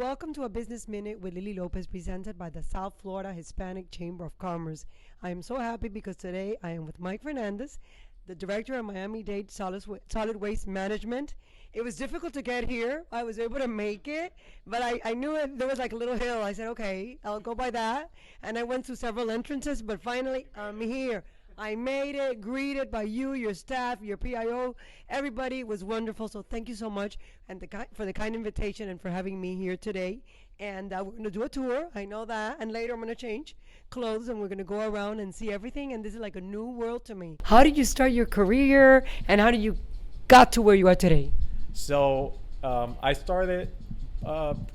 Welcome to a Business Minute with Lily Lopez, presented by the South Florida Hispanic Chamber of Commerce. I am so happy because today I am with Mike Fernandez, the director of Dade Solid Waste Management. It was difficult to get here. I was able to make it, but I knew there was like a little hill. I said, okay, I'll go by that. And I went through several entrances, but finally I'm here. I made it, greeted by you, your staff, your PIO. Everybody was wonderful. So thank you so much and for the kind invitation and for having me here today. And we're going to do a tour. I know that. And later I'm going to change clothes and we're going to go around and see everything. And this is like a new world to me. How did you start your career and how did you got to where you are today? So I started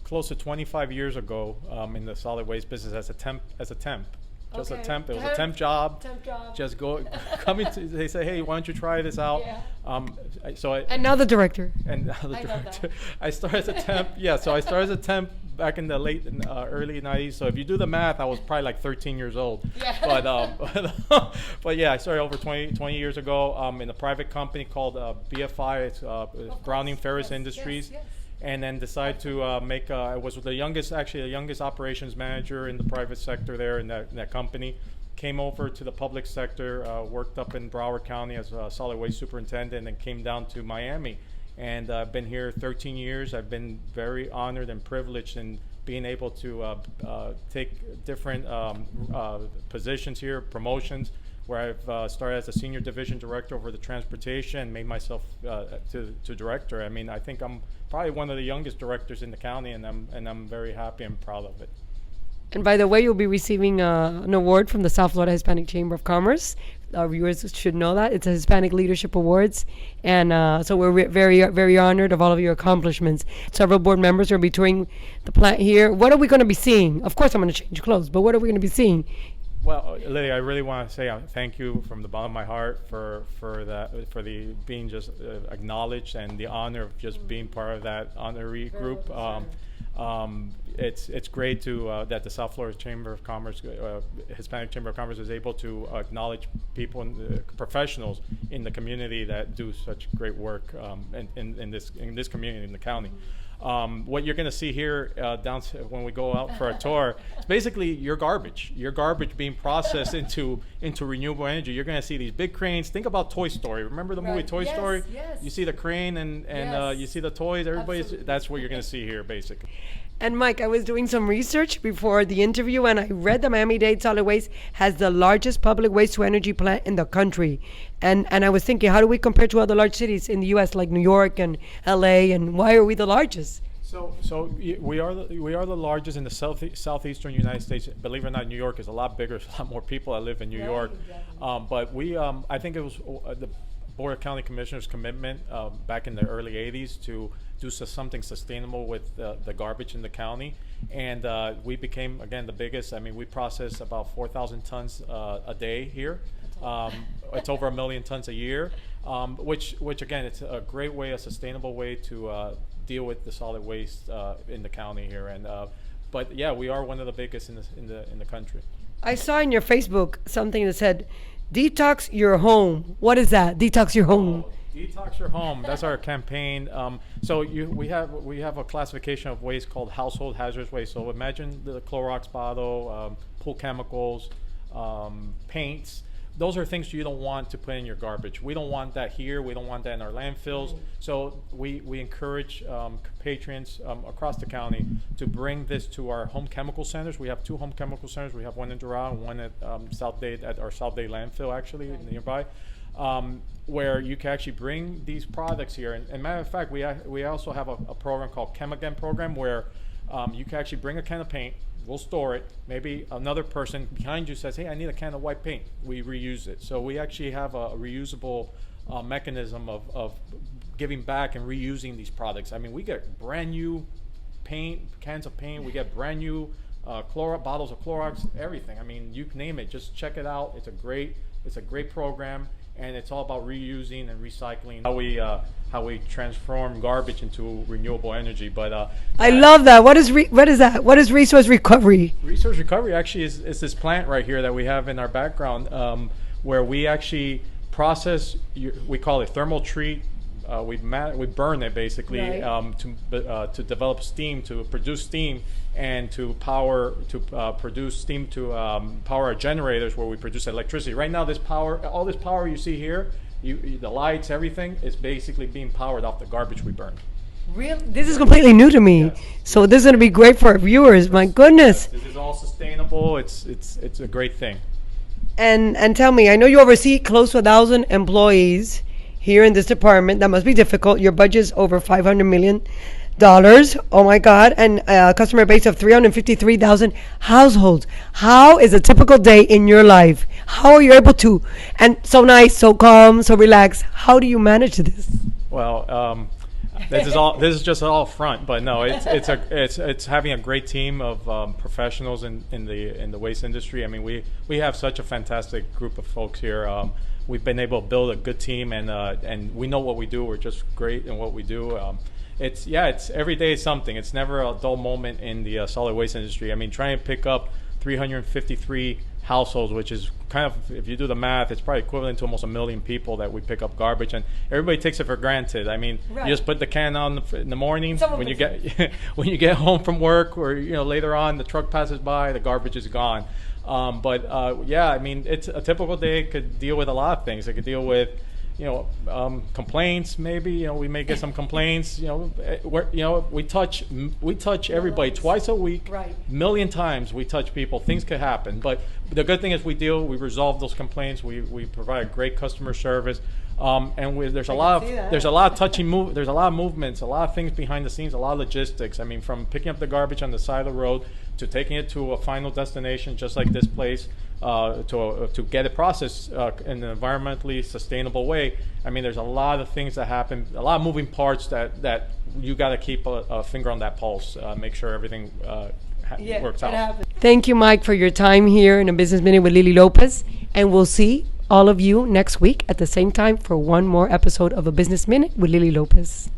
close to 25 years ago in the solid waste business as a temp. Just Okay. a temp. It was a temp job. Just coming to. They say, hey, why don't you try this out? Yeah. And now the director. And now the director. I started as a temp. Yeah. So I started as a temp back in the early 90s. So if you do the math, I was probably like 13 years old. Yeah. But yeah, I started over 20 years ago in a private company called BFI. It's Browning Ferris Industries. Yes. And then decided to make. I was the youngest operations manager in the private sector there in that company. Came over to the public sector, worked up in Broward County as a solid waste superintendent, and came down to Miami. And I've been here 13 years. I've been very honored and privileged in being able to take different positions here, promotions, where I've started as a senior division director over the transportation and made myself to director. I mean, I think I'm probably one of the youngest directors in the county, and I'm very happy and proud of it. And by the way, you'll be receiving an award from the South Florida Hispanic Chamber of Commerce. Our viewers should know that. It's a Hispanic Leadership Awards. And so we're very, very honored of all of your accomplishments. Several board members will be touring the plant here. What are we going to be seeing? Of course, I'm going to change clothes, but what are we going to be seeing? Well, Lily, I really want to say thank you from the bottom of my heart for the being just acknowledged and the honor of just being part of that honorary group. It's great to that the South Florida Chamber of Commerce, Hispanic Chamber of Commerce, is able to acknowledge people and professionals in the community that do such great work in this community in the county. What you're going to see here when we go out for a tour is basically your garbage being processed into renewable energy. You're going to see these big cranes. Think about Toy Story. Remember the movie Toy Story? Yes. You see the crane and you see the toys. That's what you're going to see here, basically. And Mike, I was doing some research before the interview, and I read that Miami-Dade Solid Waste has the largest public waste-to-energy plant in the country. And I was thinking, how do we compare to other large cities in the U.S. like New York and L.A., and why are we the largest? So we are the largest in the southeastern United States. Believe it or not, New York is a lot bigger. There's a lot more people that live in New York. Exactly. But we, I think it was the Board of County Commissioners' commitment back in the early 80s to do something sustainable with the garbage in the county. And we became, again, the biggest. I mean, we process about 4,000 tons a day here. It's over 1 million tons a year, which again, it's a great way, a sustainable way to deal with the solid waste in the county here. And but yeah, we are one of the biggest in the country. I saw in your Facebook something that said, "Detox your home." What is that? Detox your home. Detox your home. That's our campaign. So we have a classification of waste called household hazardous waste. So imagine the Clorox bottle, pool chemicals, paints. Those are things you don't want to put in your garbage. We don't want that here. We don't want that in our landfills. So we encourage patrons across the county to bring this to our home chemical centers. We have 2 home chemical centers. We have one in Doral and one at South Dade, at our South Dade landfill, actually, nearby, where you can actually bring these products here. And matter of fact, we also have a program called Mgmt program where you can actually bring a can of paint. We'll store it. Maybe another person behind you says, hey, I need a can of white paint. We reuse it. So we actually have a reusable mechanism of giving back and reusing these products. I mean, we get brand new paint, cans of paint. We get brand new bottles of Clorox, everything. I mean, you name it. Just check it out. It's a great program. And it's all about reusing and recycling. How we transform garbage into renewable energy. But I love that. What is that? What is resource recovery? Resource recovery actually is this plant right here that we have in our background, where we actually process. We call it thermal treat we burn it basically Right. to develop steam, to produce steam, and to produce steam to power our generators where we produce electricity. Right now, all this power you see here, the lights, everything is basically being powered off the garbage we burn. Real. This is completely new to me. Yes. So this is going to be great for our viewers. My goodness. This is all sustainable. It's a great thing. And tell me, I know you oversee close to 1,000 employees here in this department. That must be difficult. Your budget's over $500 million. Oh my God! And a customer base of 353,000 households. How is a typical day in your life? How are you able to? And so nice, so calm, so relaxed. How do you manage this? Well, this is just all front, but no, it's having a great team of professionals in the waste industry. I mean, we have such a fantastic group of folks here. We've been able to build a good team, and we know what we do. We're just great in what we do. It's every day is something. It's never a dull moment in the solid waste industry. I mean, trying to pick up 353 households, which is kind of, if you do the math, it's probably equivalent to almost 1 million people that we pick up garbage, and everybody takes it for granted. I mean, Right. you just put the can on in the morning Someone when you puts get when you get home from work, or later on, the truck passes by, the garbage is gone. Yeah, I mean, it's a typical day. It could deal with a lot of things. It could deal with complaints. Maybe we may get some complaints. We touch everybody twice a week, Right. million times. We touch people. Things could happen, but the good thing is we resolve those complaints. We provide great customer service, and there's a lot of there's a lot of movements, a lot of things behind the scenes, a lot of logistics. I mean, from picking up the garbage on the side of the road to taking it to a final destination, just like this place. To get it processed in an environmentally sustainable way. I mean, there's a lot of things that happen, a lot of moving parts that you got to keep a finger on that pulse, make sure everything works out. Thank you, Mike, for your time here in a Business Minute with Lily Lopez. And we'll see all of you next week at the same time for one more episode of A Business Minute with Lily Lopez.